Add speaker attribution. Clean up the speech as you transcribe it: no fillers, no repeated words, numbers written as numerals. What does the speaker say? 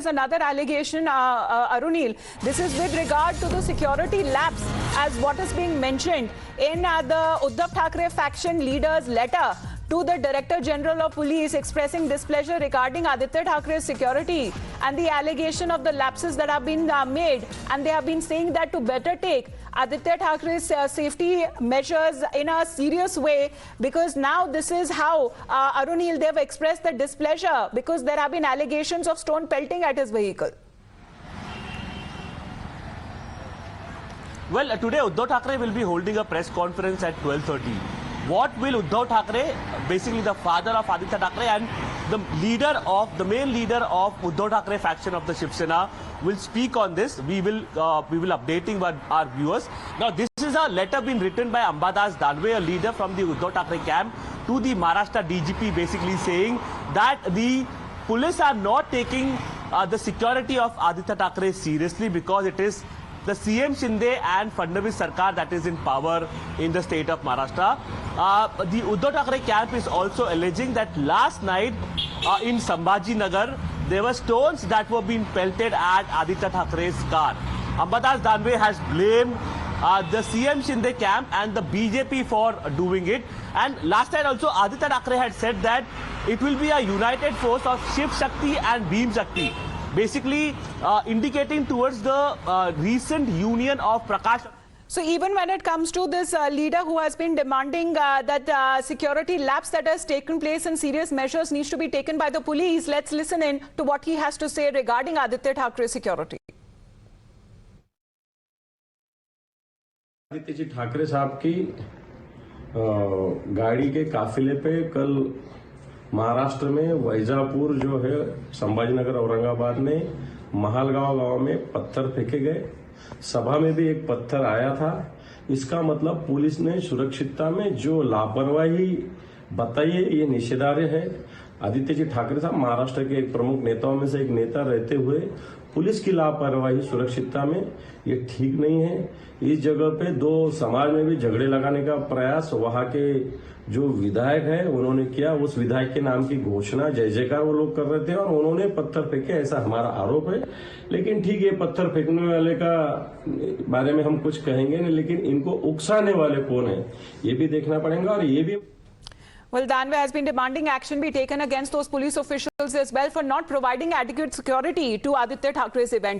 Speaker 1: Another allegation, Arunil. This is with regard to the security lapse, as what is being mentioned in the Uddhav Thackeray faction leader's letter to the Director General of Police expressing displeasure regarding Aditya Thackeray's security and the allegation of the lapses that have been made, and they have been saying that to better take Aditya Thackeray's safety measures in a serious way, because now this is how Arunil, they have expressed the displeasure because there have been allegations of stone pelting at his vehicle.
Speaker 2: Well, today Uddhav Thackeray will be holding a press conference at 12:30. What will Uddhav Thackeray, basically the father of Aditya Thackeray and the main leader of Uddhav Thackeray faction of the Shiv Sena, will speak on this. We will updating our viewers. Now, this is a letter being written by Ambadas Danve, a leader from the Uddhav Thackeray camp, to the Maharashtra DGP, basically saying that the police are not taking the security of Aditya Thackeray seriously because it is the CM Shinde and Fadnavis Sarkar that is in power in the state of Maharashtra. The Uddhav Thackeray camp is also alleging that last night in Sambhaji Nagar, there were stones that were being pelted at Aditya Thackeray's car. Ambadas Danve has blamed the CM Shinde camp and the BJP for doing it. And last night also Aditya Thackeray had said that it will be a united force of Shiv Shakti and Bhim Shakti, basically indicating towards the recent union of Prakash.
Speaker 1: So even when it comes to this leader who has been demanding that security lapse that has taken place and serious measures needs to be taken by the police, let's listen in to what he has to say regarding Aditya Thackeray's security.
Speaker 3: Aditya ji Thackeray साहब की गाड़ी के काफिले पे कल महाराष्ट्र में वैजापुर जो है संभाजीनगर औरंगाबाद में महालगांव गांव में पत्थर फेंके गए। सभा में भी एक पत्थर आया था। इसका मतलब पुलिस ने सुरक्षितता में जो लापरवाही बताई है ये निषेधार्ह है। आदित्य जी ठाकरे साहब महाराष्ट्र के एक प्रमुख नेताओं में से एक नेता रहते हुए पुलिस की लापरवाही सुरक्षितता में ये ठीक नहीं है। इस जगह पे दो समाज में भी झगड़े लगाने का प्रयास वहां के जो विधायक है उन्होंने किया। उस विधायक के नाम की घोषणा जय जयकार वो लोग कर रहे थे और उन्होंने पत्थर फेंके, ऐसा हमारा आरोप है। लेकिन ठीक है, पत्थर फेंकने वाले का बारे में हम कुछ कहेंगे नहीं, लेकिन इनको उकसाने वाले कौन है ये भी देखना पड़ेगा। और ये भी
Speaker 1: Well, Danve has been demanding action be taken against those police officials as well for not providing adequate security to Aditya Thackeray's event.